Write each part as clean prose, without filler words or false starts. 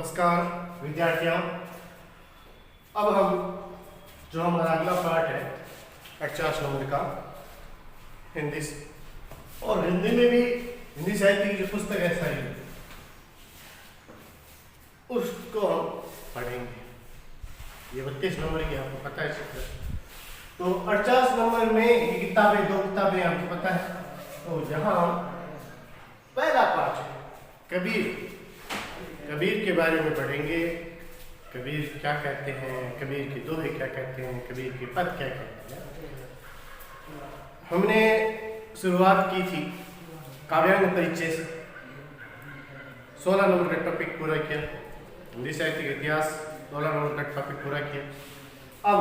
नमस्कार विद्यार्थियों। अब हम जो हमारा अगला पार्ट है 50 नंबर का हिंदी और हिंदी में भी हिंदी साहित्य की जो पुस्तक है साहित्य उसको हम पढ़ेंगे। ये 32 नंबर की आपको पता है चित्र। तो 50 नंबर में ये किताबें दो किताबें आपको पता है। तो यहाँ पहला पार्ट है कबीर। कबीर के बारे में पढ़ेंगे। कबीर क्या कहते हैं, कबीर के दोहे क्या कहते हैं, कबीर के पद क्या कहते हैं। हमने शुरुआत की थी काव्यांग परिचय से। 16 नंबर का टॉपिक पूरा किया। हिंदी साहित्य का इतिहास 16 नंबर का टॉपिक पूरा किया। अब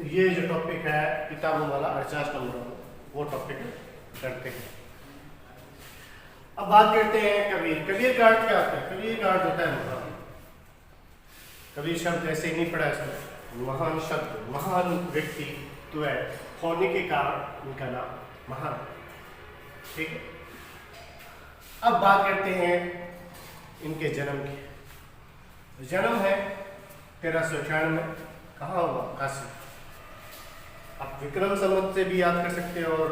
ये जो टॉपिक है किताबों वाला 48 नंबर वो टॉपिक करते हैं। अब बात करते हैं कबीर। कबीर का अर्थ क्या होता है? कबीर का अर्थ होता है महान। कबीर शब्द ऐसे ही नहीं पड़ा इसमें। महान शब्द, महान व्यक्ति तो है होने के कारण उनका नाम महान। ठीक है। अब बात करते हैं इनके जन्म की। जन्म है 1398 में। कहाँ हुआ? काशी। आप विक्रम संवत से भी याद कर सकते हो और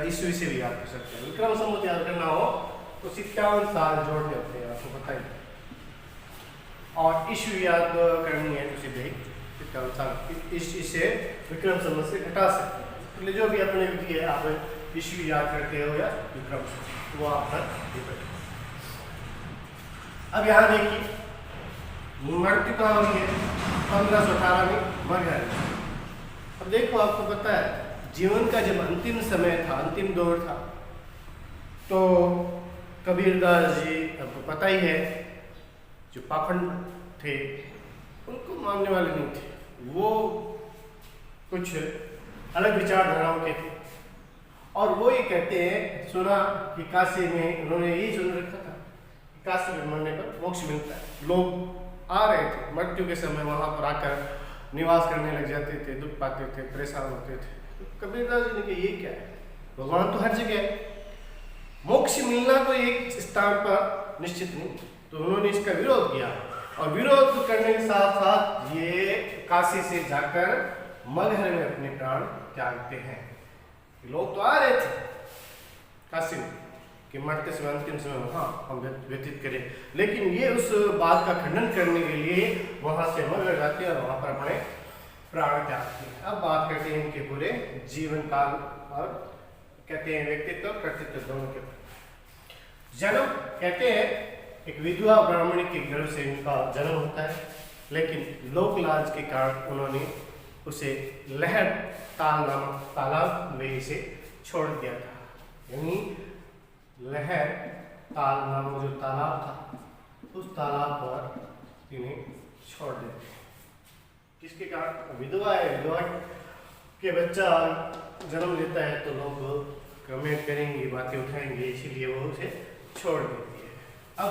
ईस्वी से भी याद कर सकते हैं। विक्रम संवत याद करना हो तो 57 साल जोड़ने होते हैं, आपको पता ही। और ईस्वी याद करनी है तो सीधे 57 साल इससे विक्रम संवत से घटा सकते हैं। इसलिए जो भी अपने विधि है आप ईस्वी याद करते हो या विक्रम संवत, वो आप पर डिपेंड। अब यहाँ देखिए मृत्यु कहाँ हुई है? 1518 में मर गए। अब देखो आपको पता है जीवन का जब अंतिम समय था, अंतिम दौर था, तो कबीरदास जी आपको पता ही है जो पाखंड थे उनको मानने वाले नहीं थे। वो कुछ अलग विचारधाराओं के थे और वो ये कहते हैं, सुना कि काशी में उन्होंने यही सुन रखा था कि काशी में मरने पर मोक्ष मिलता है। लोग आ रहे थे मृत्यु के समय, वहां पर आकर निवास करने लग जाते थे, दुख पाते थे, परेशान होते थे। कबीरदास जी ने कहा ये क्या है? भगवान तो हर जगह है, मोक्ष मिलना तो एक स्थान पर निश्चित नहीं। तो उन्होंने इसका विरोध किया और विरोध करने के साथ साथ ये काशी से जाकर मगहर में अपने प्राण त्यागते हैं। लोग तो आ रहे थे काशी में कि मरते समय अंतिम समय वहां हम व्यतीत करें, लेकिन ये उस बात का खंडन करने के लिए वहां से मगहर जाते हैं और वहां पर अपने प्राण त्यागते हैं। अब बात करते हैं इनके पूरे जीवन काल और कहते हैं व्यक्तित्व कर्तृत्व दोनों के। जन्म कहते हैं एक विधवा ब्राह्मणी के गर्भ से इनका जन्म होता है, लेकिन लोक लाज के कारण उन्होंने उसे लहर ताल नामक तालाब में इसे छोड़ दिया था। यानी लहर ताल नामक जो तालाब था उस तालाब पर इन्हें छोड़ दिया। किसके कारण? विधवा है, विधवा के बच्चा जन्म लेता है तो लोग कमेंट करेंगे, बातें उठाएंगे, इसीलिए वो उसे छोड़ देती है। अब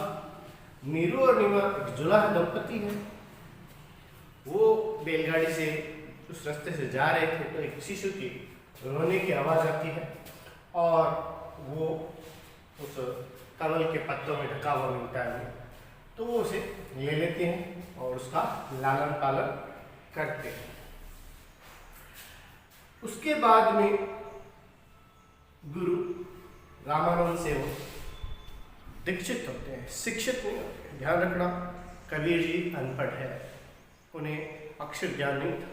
नीरू और नीमा एक जुलाहा दंपति है। वो बैलगाड़ी से उस रास्ते से जा रहे थे तो एक शिशु की रोने की आवाज आती है और वो उस कमल के पत्तों में ढका हुआ मिलता है, तो वो उसे ले लेते हैं और उसका लालन पालन करते हैं। उसके बाद में गुरु रामानंद से वो दीक्षित होते हैं, शिक्षित नहीं होते। ध्यान रखना कबीर जी अनपढ़ है, उन्हें अक्षर ज्ञान नहीं था,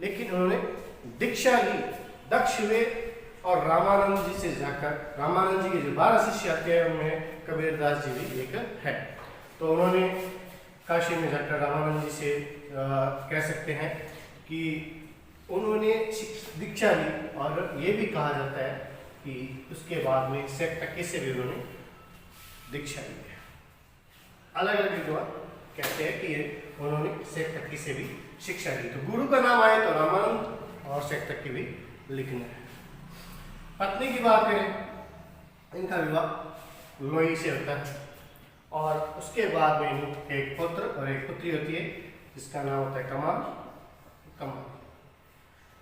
लेकिन उन्होंने दीक्षा ली, दक्ष हुए और रामानंद जी से जाकर, रामानंद जी के जो 12 शिष्य आते हैं उनमें कबीरदास जी भी एक है। तो उन्होंने काशी में जाकर रामानंद जी से कह सकते हैं कि उन्होंने दीक्षा ली और ये भी कहा जाता है कि उसके बाद में शेख तकी से भी उन्होंने दीक्षा ली है। अलग अलग विद्वान कहते हैं कि उन्होंने शेख तकी से भी शिक्षा ली। तो गुरु का नाम आए तो रामानंद और शेख तकी भी लिखना है। पत्नी की बात करें, इनका विवाह लोई से होता है और उसके बाद में इनके एक पुत्र और एक पुत्री होती है जिसका नाम होता है कमल।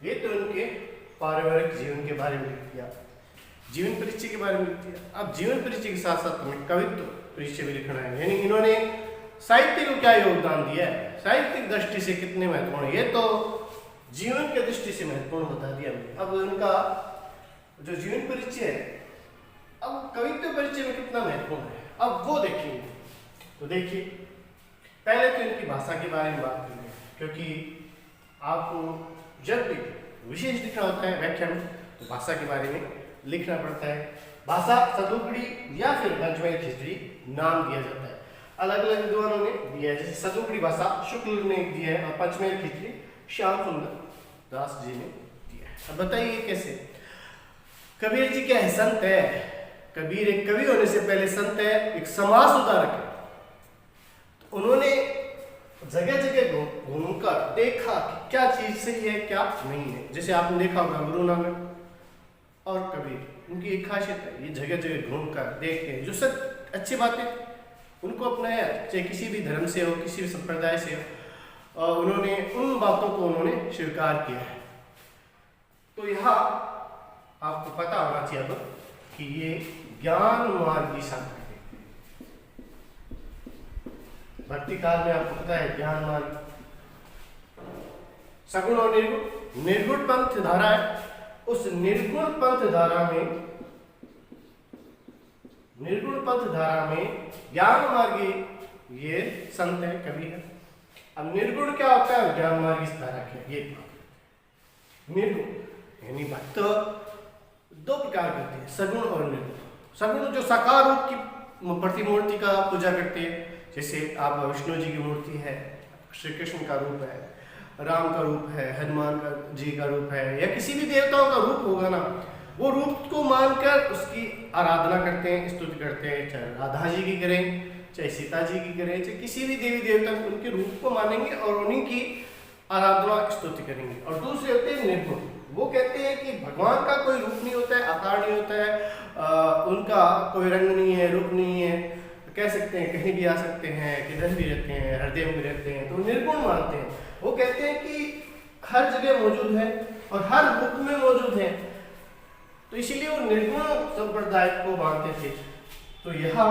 ये तो इनके पारिवारिक जीवन के बारे में लिख दिया, जीवन परिचय के बारे में लिख दिया। अब जीवन परिचय के साथ साथ तुम्हें कवित्व परिचय भी लिखना है। यानी इन्होंने साहित्य को क्या योगदान दिया है, साहित्यिक दृष्टि से कितने महत्वपूर्ण है, ये तो जीवन के दृष्टि से महत्वपूर्ण बता दिया मैंने। अब उनका जो जीवन परिचय है, अब कवित्व परिचय में कितना महत्वपूर्ण है, अब वो देखेंगे। तो देखिए, पहले तो इनकी भाषा के बारे में बात करेंगे, क्योंकि आपको जब भी विशेष लिखना होता है व्याख्यान, तो भाषा के बारे में लिखना पड़ता है। भाषा सदुपड़ी या फिर पंचमेल खिचड़ी नाम दिया जाता है, अलग अलग विद्वानों ने दिया है। जैसे सदुपड़ी भाषा शुक्ल ने दिया है और पंचमेल खिचड़ी श्याम सुंदर दास जी ने दिया है। अब बताइए कैसे। कबीर जी क्या है, संत है। कबीर एक कवि होने से पहले संत है, एक समाज सुधारक है। तो उन्होंने जगह जगह घूमकर देखा कि क्या चीज सही है क्या नहीं है। जैसे आपने देखा होगा गुरु नानक और कबीर, उनकी एक खासियत है, ये जगह जगह घूमकर देखते हैं, जो सब अच्छी बातें उनको अपनाया, चाहे किसी भी धर्म से हो, किसी भी संप्रदाय से हो, और उन्होंने उन बातों को उन्होंने स्वीकार किया है। तो यहाँ आपको पता होना चाहिए अब कि ये ज्ञान मार्गी संत है। भक्ति काल में आपको पता है ज्ञान मार्ग, सगुण और निर्गुण, निर्गुण पंथ धारा है। उस निर्गुण पंथ धारा में ज्ञान मार्गी ये संत है, कवि है। अब निर्गुण क्या होता है, ज्ञान मार्गी धारा क्या, ये निर्गुण यानी भक्त दो प्रकार करते हैं, सगुण और निर्गुण। सगुण जो साकार रूप की प्रतिमूर्ति का पूजा करते हैं, जैसे आप विष्णु जी की मूर्ति है, श्री कृष्ण का रूप है, राम का रूप है, हनुमान जी का रूप है, या किसी भी देवताओं का रूप होगा ना, वो रूप को मानकर उसकी आराधना करते हैं, स्तुति करते हैं। चाहे राधा जी की करें, चाहे सीता जी की करें, चाहे किसी भी देवी देवता उनके रूप को मानेंगे और उन्हीं की आराधना स्तुति करेंगे। और दूसरे होते हैं निर्गुण, वो कहते हैं कि भगवान का कोई रूप नहीं होता है, आकार नहीं होता है, उनका कोई रंग नहीं है, रूप नहीं है, कह सकते हैं कहीं भी आ सकते हैं, किधर भी रहते हैं, हृदय में रहते हैं, तो निर्गुण मानते हैं। वो कहते हैं कि हर जगह मौजूद है और हर रूप में मौजूद है, तो इसीलिए वो निर्गुण संप्रदाय को मानते थे। तो यहाँ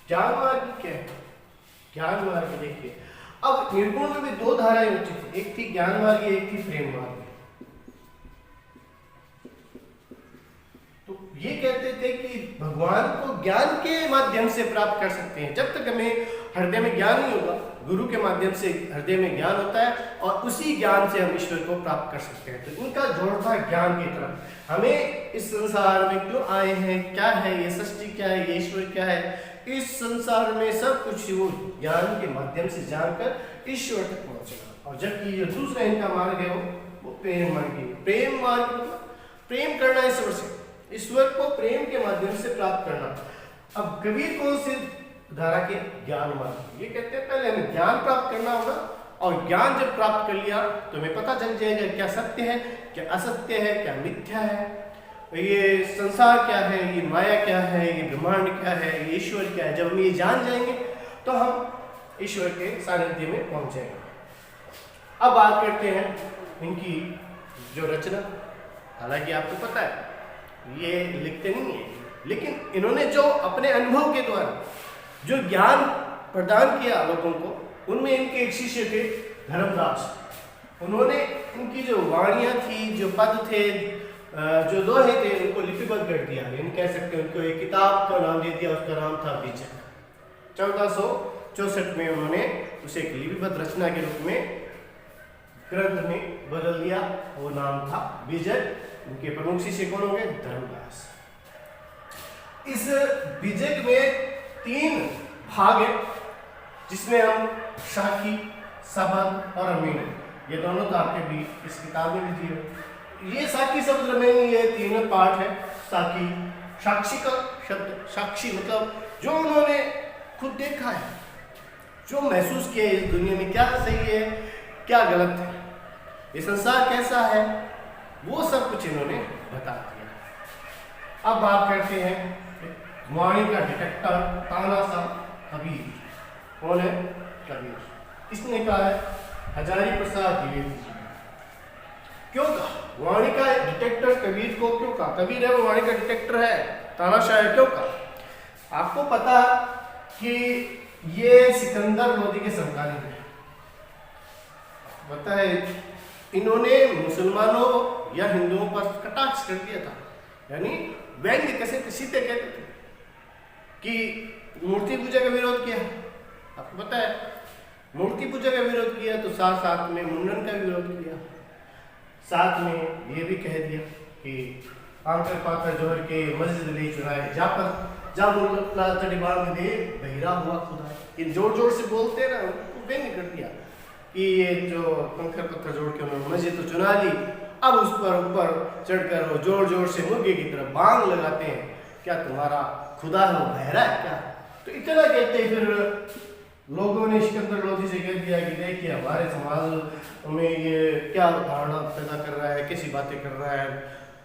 ज्ञान मार्ग क्या है, ज्ञान मार्ग देखिए। अब निर्गुण में भी दो धाराएं होती थी, एक थी ज्ञान मार्गी, एक थी प्रेम मार्गी। तो ये कहते थे कि भगवान को ज्ञान के माध्यम से प्राप्त कर सकते हैं। जब तक हमें हृदय में ज्ञान नहीं होगा, गुरु के माध्यम से हृदय में ज्ञान होता है और उसी ज्ञान से हम ईश्वर को प्राप्त कर सकते हैं। तो इनका जोड़ था ज्ञान की तरफ। हमें इस संसार में क्यों आए हैं, क्या है ये सृष्टि, क्या है ये ईश्वर, क्या है इस संसार में, सब कुछ वो ज्ञान के माध्यम से जानकर ईश्वर तक पहुंचना। और जबकि ये दूसरा इनका मार्ग है वो प्रेम मार्ग है। प्रेम मार्ग प्रेम करना ईश्वर से, ईश्वर को प्रेम के माध्यम से प्राप्त करना। अब कबीर कौन सी धारा के, ज्ञान मार्ग। ये कहते हैं पहले हमें ज्ञान प्राप्त करना होगा, और ज्ञान जब प्राप्त कर लिया तो हमें पता चल जाएगा क्या सत्य है, क्या असत्य है, क्या मिथ्या है, ये संसार क्या है, ये माया क्या है, ये ब्रह्मांड क्या है, ये ईश्वर क्या है। जब हम ये जान जाएंगे तो हम ईश्वर के सानिध्य में पहुंच जाएंगे। अब बात करते हैं इनकी जो रचना। हालांकि आपको पता है ये लिखते नहीं है, लेकिन इन्होंने जो अपने अनुभव के द्वारा जो ज्ञान प्रदान किया लोगों को, उनमें इनके एक शिष्य थे धर्मदास। उन्होंने उनकी जो वाणियाँ थी, जो पद थे, जो दोहे थे, उनको लिपिबद्ध कर दिया। यानी कह सकते हैं उनको एक किताब का नाम दे दिया, उसका नाम था बीजक। 1464 में उन्होंने उसे एक लिपिबद्ध रचना के रूप में ग्रंथ में बदल दिया, वो नाम था बीजक। उनके प्रमुख शिष्य कौन होंगे, धर्मदास। इस बीजक में 3 भाग है, जिसमें हम साखी, सबद और अमीन, ये दोनों तो आपके भी इस किताब में भी दिए। ये साखी, सबद, अमीन, ये तीनों पार्ट है। साखी साक्षी का शब्द, साक्षी मतलब जो उन्होंने खुद देखा है, जो महसूस किया है इस दुनिया में, क्या सही है क्या गलत है, ये संसार कैसा है, वो सब कुछ इन्होंने बता दिया। अब बात करते हैं वाणी का डिटेक्टर, तानाशाह कबीर। कौन है, कबीर। इसने कहा है हजारी प्रसाद द्विवेदी जी। क्यों कहा वाणी का डिटेक्टर कबीर को, क्यों कहा, कबीर है वो वाणी का डिटेक्टर है, तानाशाह है, क्यों कहा। आपको पता कि ये सिकंदर लोदी के समकालीन है। पता है, इन्होंने मुसलमानों या हिंदुओं पर कटाक्ष कर दिया था, यानी व्यंग्य कैसे सीधे कहते थे कि मूर्ति पूजा का विरोध किया। आपको पता है, मूर्ति पूजा का विरोध किया तो साथ साथ में मुंडन का विरोध किया, साथ में ये भी कह दिया कि आंकर पाकर जोहर के मस्जिद ले चुराए जा पर जा मुल्ला चढ़ीबाग दे बहिरा हुआ खुदा। ये जोर जोर से बोलते हैं ना, उनको व्यंग्य कर दिया कि ये जो कंकर पत्थर जोड़ के उन्होंने मस्जिद तो चुना ली, अब उस पर ऊपर चढ़कर वो जोर जोर से मुर्गे की तरह बांग लगाते हैं, क्या तुम्हारा खुदा है वो बहरा है क्या? तो इतना कहते हैं। फिर लोगों ने सिकंदर लोदी से कह दिया कि देखिए हमारे समाज में ये क्या धारणा पैदा कर रहा है, कैसी बातें कर रहा है।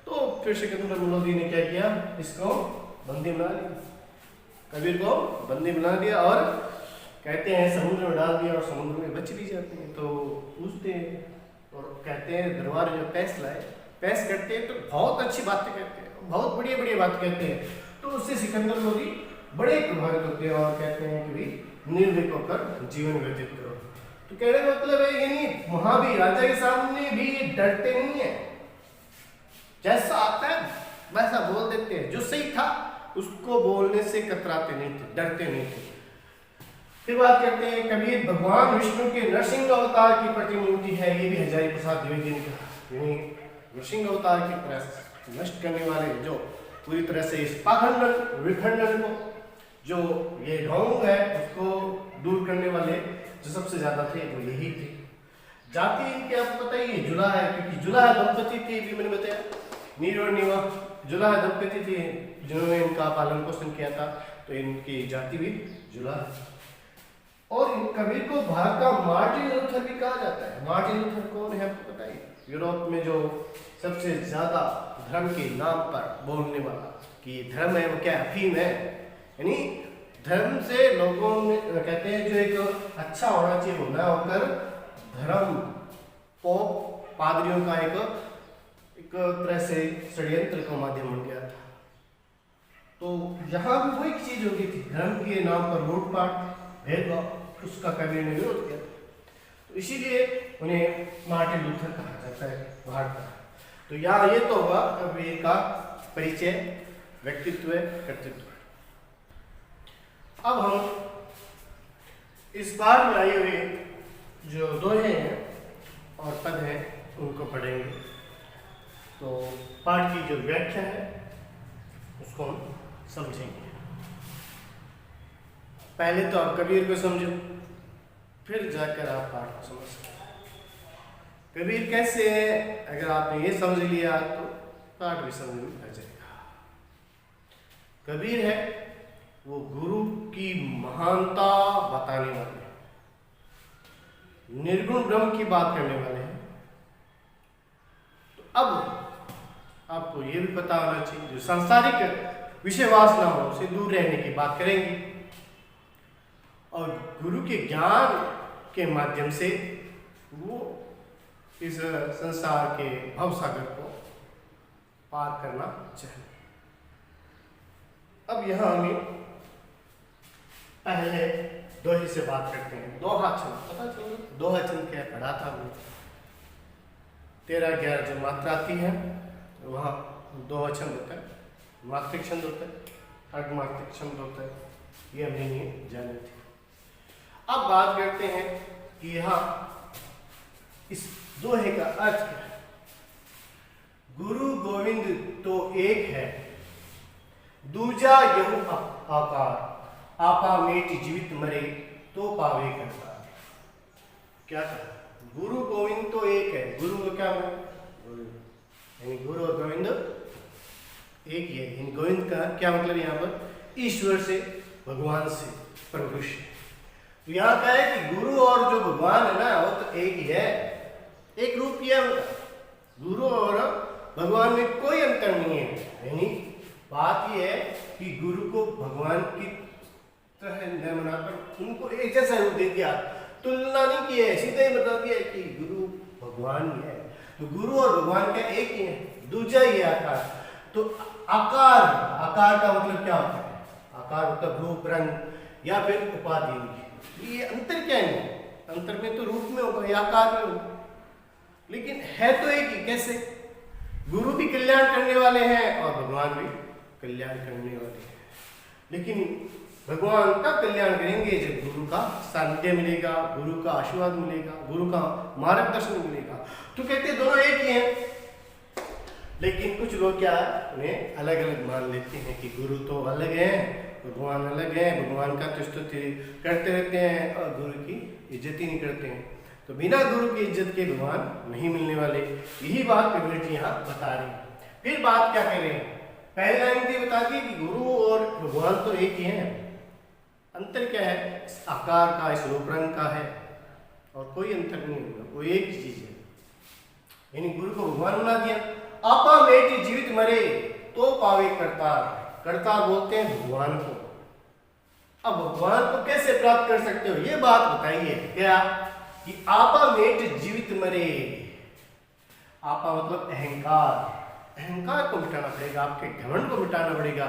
तो फिर सिकंदर लोदी ने क्या किया, इसको बंदी बना लिया, कबीर को बंदी बना दिया और कहते हैं समुद्र में डाल दिया, और समुद्र में बच भी जाते हैं। तो पूछते हैं और कहते हैं दरबार जो पैस लाए, पैस करते हैं तो बहुत अच्छी बातें कहते हैं, बहुत बढ़िया बढ़िया बात कहते हैं। तो उससे सिकंदर लोदी बड़े प्रभावित होते हैं और कहते हैं कि भाई निर्भीक होकर जीवन व्यतीत करो। तो कहने का मतलब है यानी वहां भी राजा के सामने भी डरते नहीं है, जैसा आता है वैसा बोल देते हैं, जो सही था उसको बोलने से कतराते नहीं थे, डरते नहीं थे। फिर बात करते हैं कबीर भगवान विष्णु के नरसिंह अवतार की प्रतिमूर्ति है। ये भी हजारी प्रसाद द्विवेदी ने कहा, यानी नरसिंह अवतार की तरह नष्ट करने वाले, जो पूरी तरह से इस पाखंड विखंडन को, जो ये ढोंग है उसको दूर करने वाले जो सबसे ज्यादा थे वो यही थे। जाति इनके आपको पता ही है जुला है, क्योंकि जुला दंपति थे, भी मैंने बताया नीर और नीवा जुला दंपति थे जिन्होंने इनका पालन पोषण किया था, तो इनकी जाति भी जुला है। और इन कबीर को भारत का मार्टिन लूथर भी कहा जाता है। मार्टिन लूथर कौन है आपको पता है? यूरोप में जो सबसे ज्यादा धर्म के नाम पर बोलने वाला कि धर्म है वो क्या अफीम है, यानी धर्म से लोगों में कहते हैं जो एक अच्छा होना चाहिए वो ना होकर धर्म पोप पादरियों का एक तरह से षड्यंत्र का माध्यम बन गया था। तो यहाँ भी वही चीज हो गई थी, धर्म के नाम पर लूटपाट भेदभाव, उसका कबीर ने विरोध किया था। तो इसीलिए उन्हें मार्टिन लूथर कहा जाता है भारत का। तो यहाँ ये तो हुआ कबीर का परिचय, व्यक्तित्व, कर्तृत्व। अब हम इस बार में आए हुए जो दोहे हैं और पद हैं उनको पढ़ेंगे। तो पाठ की जो व्याख्या है उसको हम समझेंगे। पहले तो आप कबीर को समझो, फिर जाकर आप पाठ को समझ सकते। कबीर कैसे है, अगर आपने ये समझ लिया तो पाठ भी समझ में आ जाएगा। कबीर है वो गुरु की महानता बताने वाले, निर्गुण ब्रह्म की बात करने वाले हैं। तो अब आपको ये भी पता होना चाहिए, जो सांसारिक विषय वासनाओं से दूर रहने की बात करेंगे और गुरु के ज्ञान के माध्यम से वो इस संसार के भवसागर को पार करना चाहिए। अब यहाँ हमें पहले दोहे से बात करते हैं। दोहा छंद पता चलो, दोहा छंद क्या पढ़ा था हमने, 13-11 जो मात्रा आती है वहाँ दोहा छंद होता है, मात्रिक छंद होता है, अर्धमात्रिक छंद होता है, ये हमने नहीं जाने थे। अब बात करते हैं कि यहाँ इस दोहे का अर्थ क्या है। गुरु गोविंद तो एक है, दूजा यहू आकार, आपा मेट जीवित मरे तो पावे करता। क्या कहा? गुरु गोविंद तो एक है। गुरु को क्या बोले? गुरु यानी गुरु और गोविंद एक ही है। इन गोविंद का क्या मतलब यहाँ पर? ईश्वर से, भगवान से, प्रभु से। तो यहाँ क्या है कि गुरु और जो भगवान है ना वो तो एक ही है, एक रूप ही है उनका। गुरु और भगवान में कोई अंतर नहीं है। यानी बात यह है कि गुरु को भगवान की तरह न बनाकर उनको एक जैसा रूप दे दिया, तुलना नहीं की है, सीधे ही बता दिया कि गुरु भगवान ही है। तो गुरु और भगवान का एक ही है, दूजा ही है आकार। तो आकार, आकार का मतलब क्या होता है? आकार मतलब रूप, रंग, या फिर उपाधि इनकी। ये अंतर क्या है? अंतर में तो रूप में होगा या आकार में होगा, लेकिन है तो एक ही। कैसे? गुरु भी कल्याण करने वाले हैं और भगवान भी कल्याण करने वाले हैं, लेकिन भगवान का कल्याण करेंगे जब गुरु का सानिध्य मिलेगा, गुरु का आशीर्वाद मिलेगा, गुरु का मार्गदर्शन मिलेगा। तो कहते दोनों एक ही हैं, लेकिन कुछ लोग क्या उन्हें अलग अलग मान लेते हैं कि गुरु तो अलग है, भगवान अलग है, भगवान का तो स्तुति करते रहते हैं और गुरु की इज्जत ही नहीं करते हैं। तो बिना गुरु की इज्जत के भगवान नहीं मिलने वाले। यही बात कबीर जी यहाँ बता रहे हैं। फिर बात क्या कर रहे हैं? पहली लाइन में बता दी कि गुरु और भगवान तो एक ही है, अंतर क्या है? इस आकार का, इस रूप रंग का है, और कोई अंतर नहीं होगा, वो एक ही चीज है। यानी गुरु को भगवान बना दिया। आपा बेटी जीवित मरे तो पावे करतार। करतार बोलते हैं भगवान को। अब भगवान को कैसे प्राप्त कर सकते हो, ये बात बताइए। क्या? कि आपा बेट जीवित मरे। आपा मतलब अहंकार। अहंकार को मिटाना पड़ेगा, आपके घमंड को मिटाना पड़ेगा।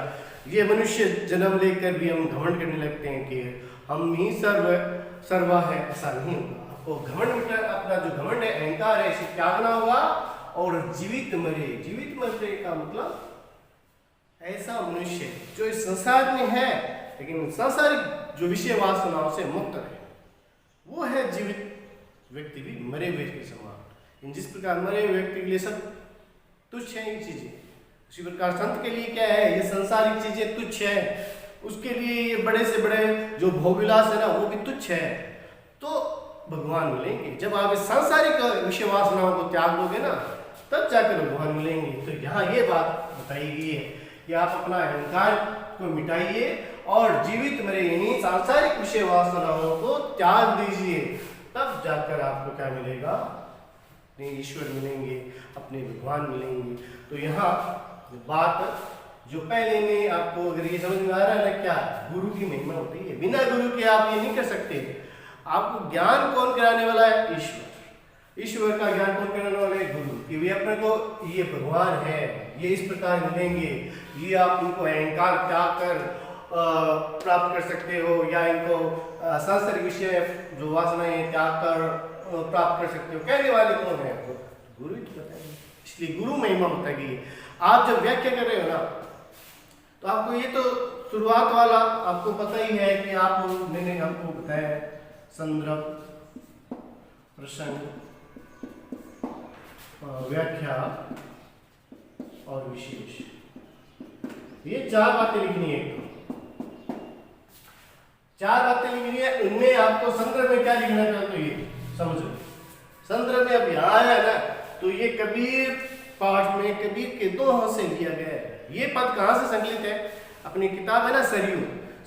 ये मनुष्य जन्म लेकर भी हम घमंड करने लगते हैं कि हम ही सर्वा है, ऐसा नहीं होगा। आपको घमंड मिटा, अपना जो घमंड है, अहंकार है, इसे त्यागना होगा और जीवित मरे। जीवित मरे का मतलब ऐसा मनुष्य जो इस संसार में है लेकिन सांसारिक जो विषय वासनाओं से मुक्त है, वो है जीवित व्यक्ति भी मरे हुए के समान। जिस प्रकार मरे हुए व्यक्ति के लिए सब तुच्छ है ये चीजें, उसी प्रकार संत के लिए क्या है? ये सांसारिक चीजें तुच्छ है, उसके लिए ये बड़े से बड़े जो भोगविलास है ना, वो भी तुच्छ है। तो भगवान मिलेंगे जब आप इस सांसारिक विषय वासनाओं को त्याग दोगे ना, तब जाकर भगवान मिलेंगे। तो यहाँ ये बात बताई गई है कि आप अपना अहंकार को मिटाइए और जीवित मरे यानी सांसारिक विषय वासनाओं को त्याग दीजिए, तब जाकर आपको क्या मिलेगा? अपने ईश्वर मिलेंगे, अपने भगवान मिलेंगे। तो यहाँ बात जो पहले में आपको अगर ये समझ में आ रहा है ना, क्या गुरु की महिमा होती है। बिना गुरु के आप ये नहीं कर सकते। आपको ज्ञान कौन कराने वाला है? ईश्वर। ईश्वर का ज्ञान कौन कराने वाला है? गुरु। कि वे अपने को ये भगवान है, ये इस प्रकार मिलेंगे, ये आप उनको अहंकार त्याग कर प्राप्त कर सकते हो, या इनको सांसारिक विषय जो वासनाएं त्याग कर प्राप्त कर सकते हो। कहने वाले कौन है? गुरु ही तो बताएंगे। इसलिए गुरु महिमा होता है। आप जब व्याख्या कर रहे हो ना, तो आपको ये तो शुरुआत वाला आपको पता ही है कि आप मैंने आपको बताया संदर्भ, प्रसंग, व्याख्या और विशेष, ये चार बातें लिखनी है। चार बातें लिखनी है, उनमें आपको संदर्भ में क्या लिखना है तो ये समझो। संदर्भ में अब यहाँ आया ना, तो ये कबीर पाठ में कबीर के दोहों से लिया गया है। ये पद कहाँ से संकलित है? अपनी किताब है ना सरयू,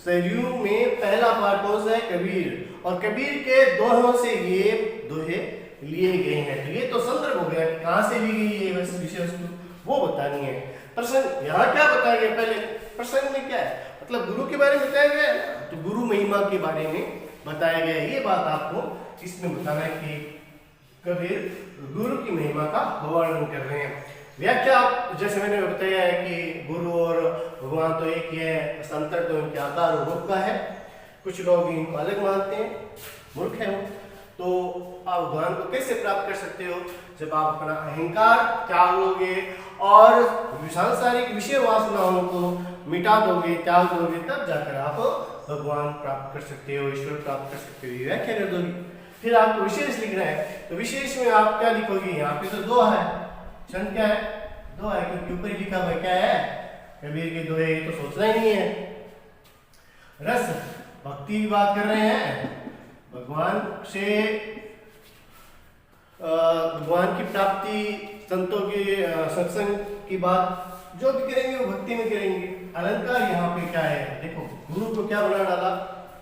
सरयू में पहला पाठ कौन सा है? कबीर, और कबीर के दोहों से ये दोहे लिए गए हैं। तो ये तो संदर्भ हो गया कि कहाँ से ली गई है विषय वस्तु, वो बतानी है। प्रसंग यहाँ क्या बताया गया? पहले प्रसंग में क्या है? मतलब गुरु के बारे में बताया गया है, तो गुरु महिमा के बारे में बताया गया है। ये बात आपको इसमें बताना है कि कबीर गुरु की महिमा का वर्णन कर रहे हैं। व्याख्या जैसे मैंने बताया है कि गुरु और भगवान तो एक ही है, अंतर तो इनके आकार और रूप का है। कुछ लोग इनको अलग मानते हैं, मूर्ख है वो। तो आप भगवान को कैसे प्राप्त कर सकते हो? जब आप अपना अहंकार त्यागोगे और सांसारिक विषय वासनाओं को मिटा दोगे, त्याग दोगे, तब जाकर आप भगवान प्राप्त कर सकते हो, ईश्वर प्राप्त कर सकते हो। व्याख्या कर दोगे। फिर आपको विशेष लिखना है, तो विशेष में आप क्या लिखोगे? यहाँ पे तो दो है, छंद क्या है? दो है, क्योंकि ऊपर ही लिखा हुआ क्या है? कबीर के दोहे, तो सोचना ही नहीं है। रस भक्ति की बात कर रहे हैं, भगवान से भगवान की प्राप्ति, संतों की सत्संग की बात जो भी करेंगे वो भक्ति में करेंगे। अलंकार यहाँ पे क्या है? देखो, गुरु को क्या बना डाला?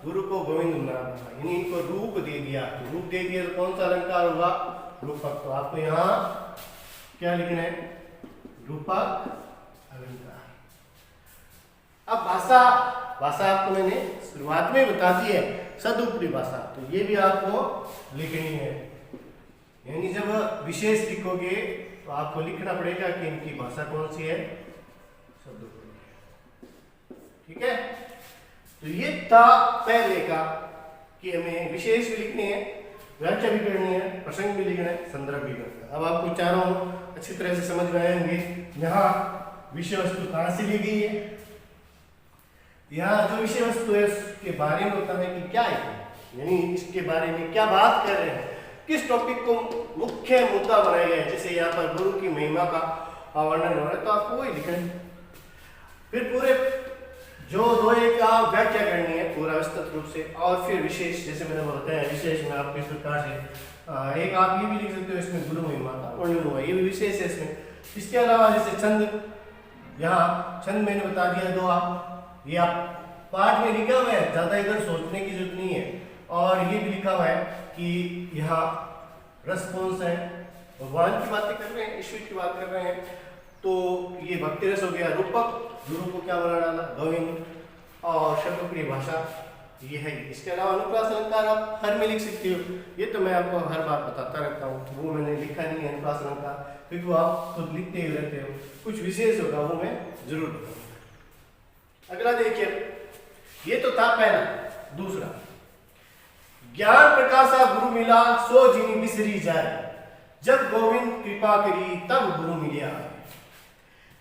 गुरु को गोविंद बना डाला, यानी इनको रूप दे दिया। तो रूप दे दिया तो कौन सा अलंकार होगा? रूपक। तो आपको यहाँ क्या लिखना है? रूपक अलंकार। अब भाषा, भाषा आपको मैंने शुरुआत में बता दी है, सदुपरी भाषा, तो ये भी आपको लिखनी है। यानी जब विशेष लिखोगे तो आपको लिखना पड़ेगा कि इनकी भाषा कौन सी है? सदुपरी। ठीक है। तो ये था पहले का कि हमें विशेष भी लिखनी है, व्याख्या भी करनी है, प्रसंग भी लिखना है, संदर्भ भी करना है। अब आपको चारों अच्छी तरह से समझ में आए होंगे। यहाँ विषय वस्तु कहाँ से ली गई है, यहाँ जो विषय वस्तु है उसके बारे में होता है कि क्या है, यानी इसके बारे में क्या बात कर रहे हैं, किस टॉपिक को मुख्य मुद्दा बनाया गया है। जैसे यहाँ पर गुरु की महिमा का वर्णन हो रहा है तो आपको वही लिखना है। फिर पूरे जो दो का व्याख्या करनी है पूरा विस्तृत रूप से, और फिर विशेष जैसे मैंने बताया विशेष में आप इस प्रकार से एक आप ये भी लिख सकते हो, इसमें गुरु महिमा का वर्णन हुआ, ये भी विशेष है इसमें। इसके अलावा जैसे छंद, यहाँ छंद मैंने बता दिया दो, आप ये आप पाठ में लिखा हुआ है, ज्यादा इधर सोचने की जरूरत नहीं है। और ये भी लिखा हुआ है कि यहाँ रस कौन सा है, भगवान की बातें कर रहे हैं, ईश्वर की बात कर रहे हैं, तो ये भक्ति रस हो गया। रूपक, गुरु को क्या बना डाला, गोविंद, और शब्दप्रिय भाषा ये है। इसके अलावा अनुप्रास अलंकार आप हर में लिख सकते हो, ये तो मैं आपको हर बार बताता रहता हूँ, वो मैंने लिखा नहीं है अनुप्रास अलंकार, क्योंकि वो आप खुद लिखते ही रहते हो। कुछ विशेष होगा वो मैं जरूर बताऊंगा। अगला देखिए, ये तो था पहला। दूसरा, ज्ञान प्रकाशा गुरु मिला सो जिनी बिसरी जाए, जब गोविंद कृपा करी तब गुरु मिलिया।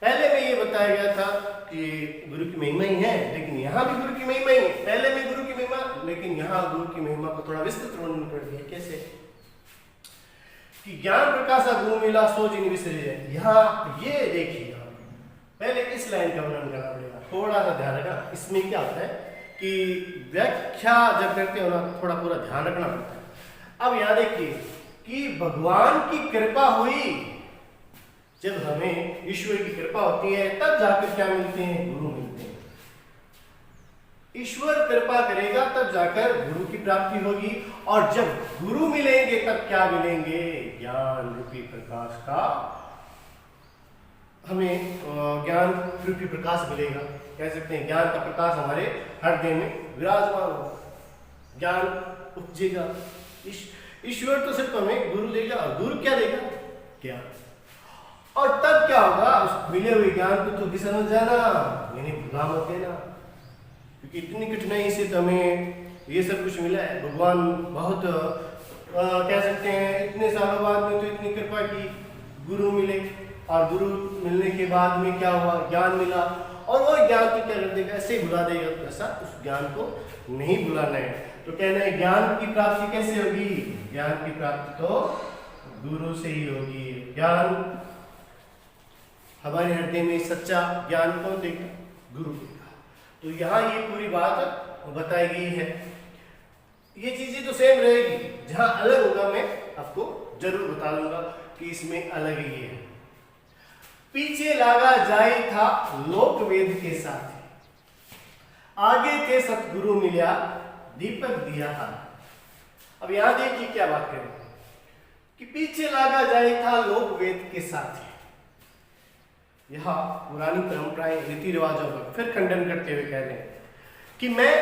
पहले में ये बताया गया था कि गुरु की महिमा ही है, लेकिन यहाँ भी गुरु की महिमा ही है। पहले में गुरु की महिमा, लेकिन यहाँ गुरु की महिमा को थोड़ा विस्तृत वर्णन कर दिया। कैसे कि ज्ञान प्रकाशा गुरु मिला सो जिनी बिसरी जाए। यहाँ ये देखिए, पहले इस लाइन का वर्णन करना पड़ेगा, थोड़ा सा ध्यान रखना। इसमें क्या होता है कि व्याख्या जब करते हो ना, थोड़ा पूरा ध्यान रखना पड़ता है। अब यहाँ देखिए कि भगवान की कृपा हुई, जब हमें ईश्वर की कृपा होती है तब जाकर क्या मिलते हैं, गुरु मिलते हैं। ईश्वर कृपा करेगा तब जाकर गुरु की प्राप्ति होगी, और जब गुरु मिलेंगे तब क्या मिलेंगे, ज्ञान रूपी प्रकाश का, हमें ज्ञान रूपी प्रकाश मिलेगा। कह सकते हैं ज्ञान का प्रकाश हमारे हृदय में विराजमान होगा, ज्ञान उपजेगा। ईश्वर तो सिर्फ हमें गुरु देगा, और गुरु क्या देगा, ज्ञान। और तब क्या होगा, उस मिले हुए ज्ञान को तो भी समझ जाना, यानी भुला मत देना, क्योंकि इतनी कठिनाई से तो हमें ये सब कुछ मिला है। भगवान बहुत कह सकते हैं इतने सालों बाद में तो इतनी कृपा की, गुरु मिले, और गुरु मिलने के बाद में क्या हुआ, ज्ञान मिला, और वो ज्ञान को क्या कर देगा, ऐसे भुला देगा। तो ऐसा उस ज्ञान को नहीं भुलाना है। तो कहना है ज्ञान की प्राप्ति कैसे होगी, ज्ञान की प्राप्ति तो गुरु से ही होगी। ज्ञान हमारे हृदय में सच्चा ज्ञान कौन देगा, गुरु देगा। तो यहाँ ये पूरी बात बताई गई है। ये चीजें तो सेम रहेगी, जहां अलग होगा मैं आपको जरूर बता दूंगा कि इसमें अलग ही है। पीछे लागा जाए था लोक वेद के साथ, आगे थे सतगुरु मिलिया दीपक दिया था। अब यहां देखिए क्या बात करें कि पीछे लागा जाए था लोक वेद के साथ। यहाँ पुरानी परंपराएं रीति रिवाजों का फिर खंडन करते हुए कह रहे हैं कि मैं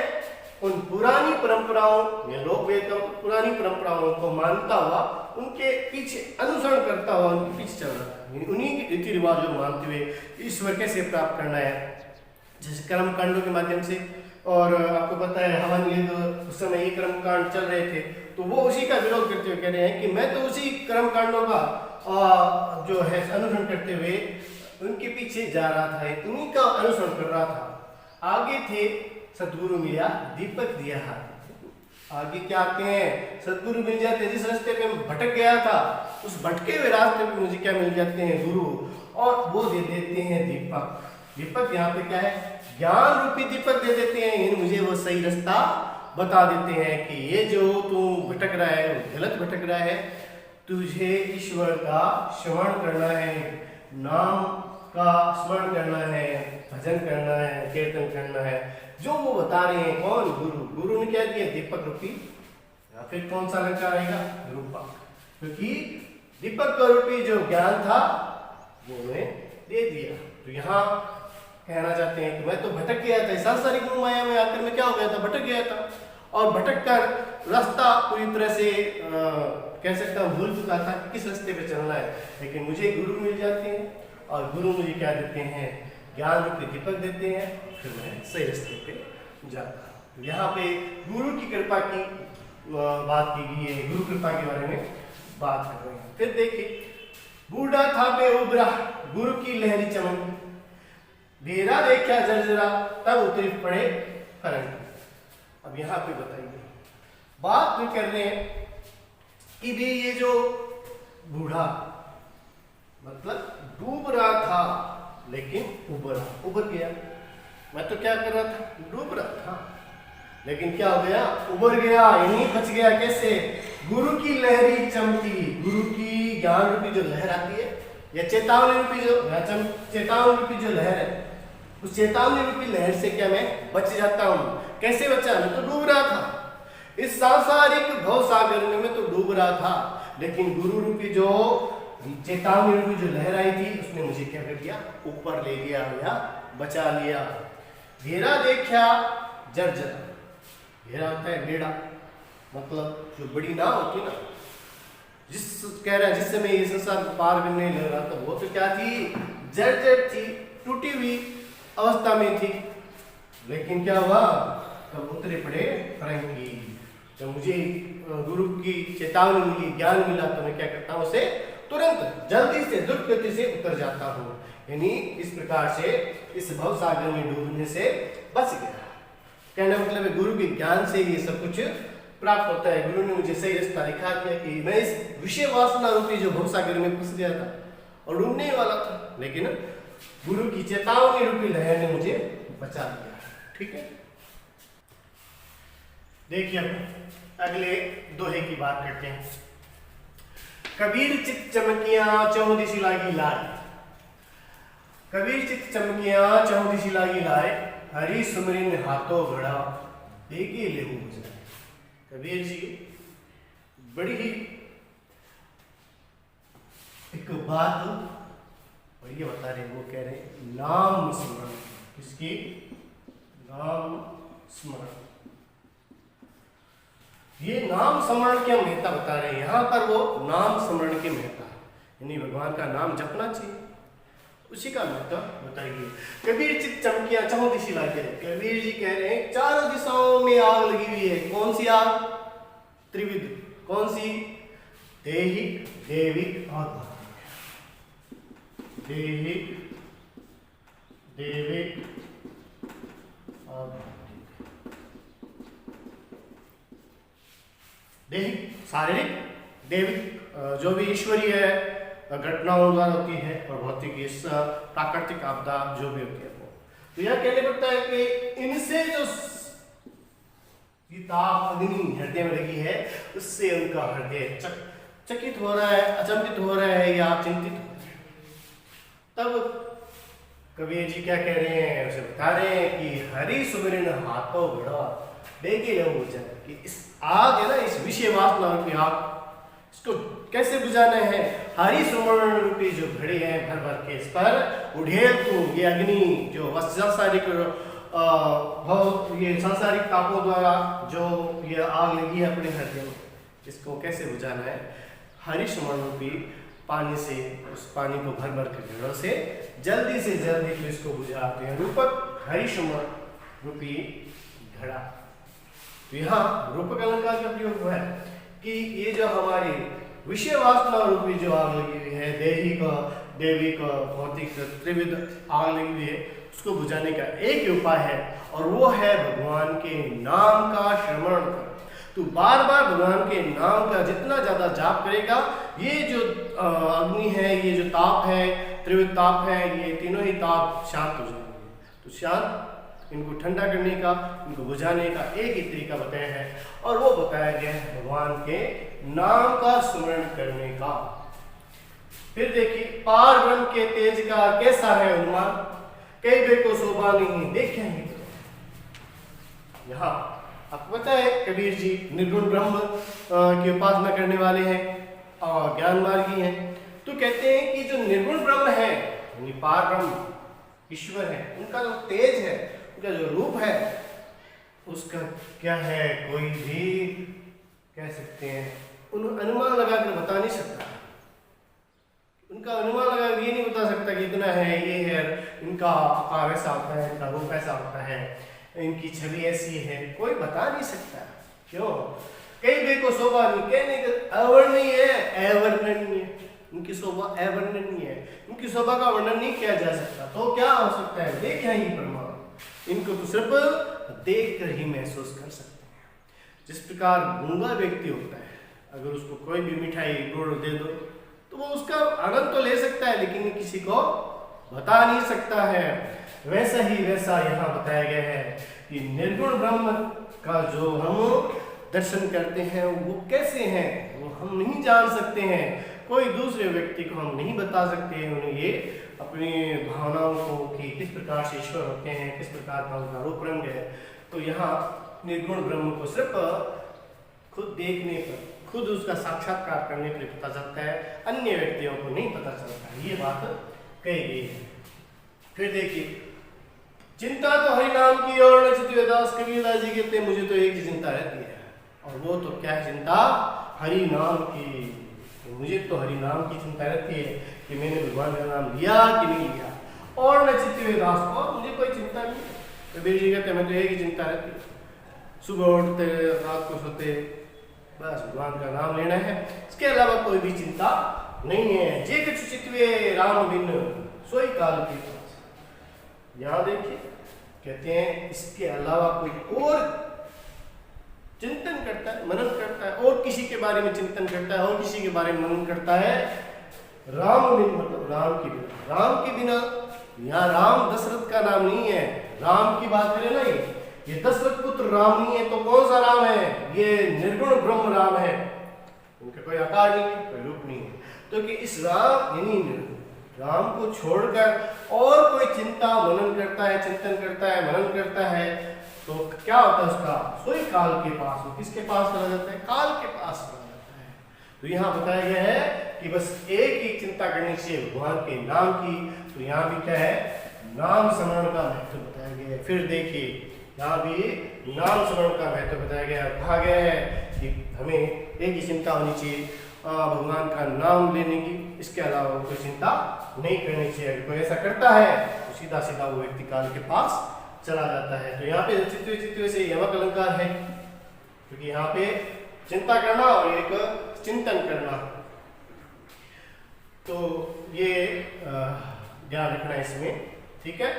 उन पुरानी परंपराओं या लोक वेद पुरानी परंपराओं को मानता हुआ उनके पीछे अनुसरण करता हुआ उनके पीछे चल रहा था, उन्हीं के रीति रिवाजों को मानते हुए ईश्वर कैसे प्राप्त करना है, जैसे कर्म कांडों के माध्यम से। और आपको पता है हवन यज्ञ उस समय ये कर्म कांड चल रहे थे, तो वो उसी का विरोध करते हुए कह रहे हैं कि मैं तो उसी कर्म कांडों का जो है अनुसरण करते हुए उनके पीछे जा रहा था, उन्हीं का अनुसरण कर रहा था। आगे थे सदगुरु मिला दीपक दिया हाथ। आगे क्या आते हैं, सदगुरु मिल जाते हैं। जिस रास्ते पे भटक गया था उस भटके हुए रास्ते पे मुझे क्या मिल जाते हैं, गुरु, और वो दे देते हैं दीपक। दीपक यहाँ पे क्या है, ज्ञान रूपी दीपक दे देते हैं, मुझे वो सही रास्ता बता देते हैं कि ये जो तू भटक रहा है वो गलत भटक रहा है, तुझे ईश्वर का श्रवण करना है, नाम का स्मरण करना है, भजन करना है, कीर्तन करना है, जो वो बता रहे हैं। कौन, गुरु। गुरु ने क्या दिया, दीपक रूपी, या फिर कौन सा अलंकार आएगा, रूपक, क्योंकि दीपक का रूपी जो ज्ञान था वो उन्हें दे दिया। तो यहाँ कहना चाहते हैं कि मैं तो भटक गया था, सांसारिक मोह माया में आकर मैं क्या हो गया था, भटक गया था, और भटक कर रास्ता पूरी तरह से कह सकता हूँ भूल चुका था किस रास्ते पे चलना है। लेकिन मुझे गुरु मिल जाते हैं, और गुरु मुझे क्या देते हैं, ज्ञान रूपी दीपक देते हैं, फिर मैं सही रास्ते पे जाता। तो यहाँ पे गुरु की कृपा की बात की गई है, गुरु कृपा के बारे में बात कर रहे हैं। फिर देखिए, बूढ़ा था पे उबरा, गुरु की लहरी चमक, घेरा देखा जर्जरा, तब उतरी पड़े फरंग। अब यहाँ पे बताइए, बात भी कर रहे हैं कि भी ये जो बूढ़ा मतलब डूब रहा था लेकिन उबर गया। मैं तो क्या कर रहा था, डूब रहा था, लेकिन क्या हो गया, उबर गया, यहीं बच गया। कैसे? गुरु की लहरी चमकी, गुरु की ज्ञान रूपी जो लहर आती है, या चेतावनी रूपी चेतावनी रूपी जो लहर है, उस चेतावनी रूपी लहर से क्या मैं बच जाता हूँ। कैसे बचा? मैं तो डूब रहा था, इस सांसारिक भव सागर में मैं तो डूब रहा था, लेकिन गुरु रूपी जो चेतावनी रूपी जो लहर आई थी, उसने मुझे क्या कर दिया, ऊपर ले गया या बचा लिया। घेरा देखा जर्जर, घेरा होता है बेड़ा, मतलब जो बड़ी नाव होती ना, कह रहा है जिस समय ये संसार को पार करने लग रहा था, वो तो क्या थी, जर्जर थी, टूटी हुई अवस्था में थी। लेकिन क्या हुआ, तब उतरे पड़े फरंगी। जब मुझे गुरु की चेतावनी मिली, ज्ञान मिला, तो मैं क्या करता हूँ, उसे तुरंत जल्दी से द्रुत गति से उतर जाता हूँ। यानी इस प्रकार से इस भव सागर में डूबने से बच गया। कहने मतलब है, गुरु के ज्ञान से ये सब कुछ प्राप्त होता है। गुरु ने मुझे सही रास्ता दिखा दिया कि मैं इस विषय वासना रूपी जो भव सागर में फंस गया था और डूबने वाला था, लेकिन गुरु की चेतावनी रूपी लहर ने मुझे बचा लिया। ठीक है, देखिए अब अगले दोहे की बात करते हैं। कबीर चित चमकिया चहुं दिशि लागी लाए, कबीर चित चमकिया चहुं दिशि लागी लाए, हरि सुमरिन हाथों घड़ा देगी लेहू बजाए। कबीर जी बड़ी ही एक बात और ये बता रहे, वो कह रहे नाम स्मरण, किसकी? नाम स्मरण। ये नाम स्मरण की महत्ता बता रहे हैं यहाँ पर, वो नाम स्मरण की महत्ता, यानी भगवान का नाम जपना चाहिए, उसी का महत्व बताइए। कबीर चित चमकिया चहुं दिशि लागे, कबीर जी कह रहे हैं चारों दिशाओं में आग लगी हुई है। कौन सी आग? त्रिविध। कौन सी? दैहिक, दैविक और दैहिक, दैविक और दैहिक शारीरिक, दैविक जो भी ईश्वरीय घटनाओं द्वारा होती है, और भौतिक प्राकृतिक आपदा जो भी होती है वो। तो यह कहने पड़ता है कि इनसे जो ताप अग्नि हृदय में लगी है, उससे उनका हृदय चकित हो रहा है, अचंभित हो रहा है या चिंतित हो रहा है। तब कबीर जी क्या कह रहे हैं, उसे बता रहे हैं कि हरि सुमिरन हाथों घड़ा देखे लो जाए, कि इस आग है ना, इस विषय वासना रूपी आग, इसको कैसे बुझाना है? हरि सुमरण रूपी जो घड़े हैं भर भर के इस पर उड़ेल तू, ये अग्नि जो सांसारिक ये सांसारिक तापों द्वारा जो ये आग लगी है अपने हृदय में, इसको कैसे बुझाना है? हरि सुमरण रूपी पानी से, उस पानी को भर भर के घड़ों से जल्दी तो इसको बुझाते हैं। रूपक हरि सुमरण रूपी घड़ा। तो यहाँ रूपक अलंकार का प्रयोग हुआ है कि ये जो हमारी विषय वासना रूपी जो आग लगी हुई है, दैहिक, दैविक, भौतिक त्रिविध आग लगी हुई है, उसको बुझाने का एक ही उपाय है, और वो है भगवान के नाम का श्रवण कर। तो बार बार भगवान के नाम का जितना ज्यादा जाप करेगा, ये जो अग्नि है, ये जो ताप है, त्रिविध ताप है, ये तीनों ही ताप शांत हो जाएंगे। तो शांत, इनको ठंडा करने का, इनको बुझाने का एक ही तरीका बताया है, और वो बताया गया है भगवान के नाम का स्मरण करने का। फिर देखिए, पार ब्रह्म के तेज का कैसा है अनुमान, कई बे को शोभा नहीं देखेंगे। यहाँ आपको पता है कबीर जी निर्गुण ब्रह्म की उपासना करने वाले हैं और ज्ञान मार्गी हैं। तो कहते हैं कि जो निर्गुण ब्रह्म है, यानी पार ब्रह्म ईश्वर है, उनका जो तेज है, उनका जो रूप है, उसका क्या है, कोई भी कह सकते हैं उन अनुमान लगाकर बता नहीं सकता। उनका अनुमान लगाकर ये नहीं बता सकता कि इतना है, ये है, इनका आकार ऐसा होता है, इनका रूप ऐसा होता है, इनकी छवि ऐसी है, कोई बता नहीं सकता। क्यों? कई देखो शोभा नहीं, कहने का अवर्णनीय है, अवर्णनीय है। उनकी शोभा अवर्णनीय है, उनकी शोभा का वर्णन नहीं किया जा सकता। तो क्या हो सकता है? देख ही प्रमाण, इनको तो सिर्फ देख कर ही महसूस कर सकते हैं। जिस प्रकार गूंगा व्यक्ति होता है, अगर उसको कोई भी मिठाई गुड़ दे दो तो वो उसका आनंद तो ले सकता है, लेकिन किसी को बता नहीं सकता है। वैसा ही वैसा यहाँ बताया गया है कि निर्गुण ब्रह्म का जो हम दर्शन करते हैं वो कैसे हैं, वो हम नहीं जान सकते हैं। कोई दूसरे व्यक्ति को हम नहीं बता सकते हैं उन्हें ये अपनी भावनाओं को कि किस प्रकार से ईश्वर होते हैं, किस प्रकार का उनका रूप रंग है। तो यहाँ निर्गुण ब्रह्म को सिर्फ खुद देखने पर, खुद उसका साक्षात्कार करने पर पता चलता है, अन्य व्यक्तियों को नहीं पता चलता। ये बात कही गई है। फिर देखिए, चिंता तो हरि नाम की और नचित दास कबीरदास जी कहते हैं मुझे तो एक ही चिंता रहती है, और वो तो क्या है? चिंता हरि नाम की। मुझे तो हरि नाम की चिंता रहती है कि मैंने भगवान का नाम लिया कि नहीं लिया। और नचित दास, और मुझे कोई चिंता नहीं। कबीर जी कहते हैं मैं तो एक ही चिंता रहती है, सुबह उठते रात को सोते बस भगवान का नाम लेना है, इसके अलावा कोई भी चिंता नहीं है। जे कछु चितवे राम बिन सोई काल की पास। यहाँ देखिए कहते हैं इसके अलावा कोई और चिंतन करता है, मनन करता है, और किसी के बारे में चिंतन करता है, और किसी के बारे में मनन करता है, राम बिन मतलब राम के बिना। राम के बिना, यहाँ राम दशरथ का नाम नहीं है, राम की बात करें ना, ये दशरथ पुत्र राम नहीं है। तो कौन सा राम है? ये निर्गुण ब्रह्म राम है। उनका कोई आकार नहीं है, कोई रूप नहीं है। तो कि इस राम यानी राम को छोड़कर और कोई चिंता मनन करता है, चिंतन करता है, मनन करता है, तो क्या होता है उसका? सोई काल के पास। वो किसके पास चला जाता है? काल के पास चला जाता है। तो यहाँ बताया गया है कि बस एक ही चिंता करनी चाहिए भगवान के नाम की। तो यहाँ भी क्या है? नाम स्मरण का महत्व बताया गया है। फिर देखिए यहाँ भी नाम स्मरण का महत्व बताया गया है। कहा गया है कि हमें एक ही चिंता होनी चाहिए भगवान का नाम लेने की, इसके अलावा कोई चिंता नहीं करनी चाहिए। अगर कोई ऐसा करता है तो सीधा सीधा वो व्यक्ति काल के पास चला जाता है। तो यहाँ पे चित्तवे चित्तवे से यमक अलंकार है, क्योंकि यहाँ पे चिंता करना और एक चिंतन करना, तो ये ध्यान रखना इसमें, ठीक है।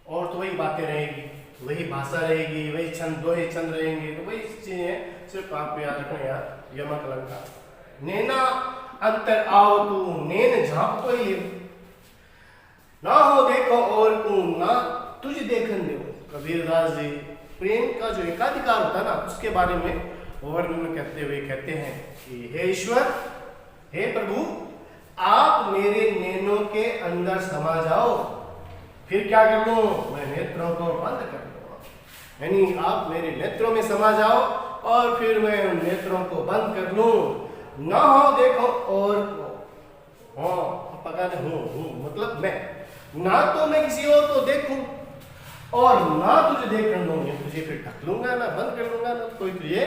और तो वही बातें रहेगी, वही भाषा रहेगी, वही छंद, दो ही छंद रहेंगे, तो वही चीजें सिर्फ आपको याद रखना यार। यमक अलंकार नैना अंतर आओ तू नैन झाँप तो ही ना हो देखो और तू ना तुझ देखन दो। कबीरदास जी प्रेम का जो एकाधिकार होता है ना, उसके बारे में वर्णन करते हुए कहते हैं कि हे ईश्वर, हे प्रभु, आप मेरे नैनों के अंदर समा जाओ, फिर क्या कर लूं? मैं नेत्रों को बंद कर लूंगा। यानी आप मेरे नेत्रों में समा जाओ और फिर मैं उन नेत्रों को बंद कर लूं। ना हो देखो और पता नहीं हूं मतलब मैं ना तो मैं किसी और को देखूं और ना तुझे देख कर लूंगा, तुझे फिर ढक लूंगा ना बंद कर लूंगा ना, कोई तुझे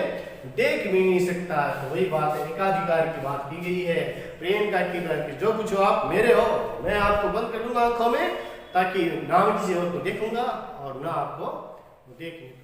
देख भी नहीं सकता। तो वही बात है, एकाधिकार की बात की गई है, प्रेम का अधिकार की। जो कुछ हो आप मेरे हो, मैं आपको बंद कर लूंगा आंखों में, ताकि ना किसी और को देखूंगा और ना आपको देख नहीं।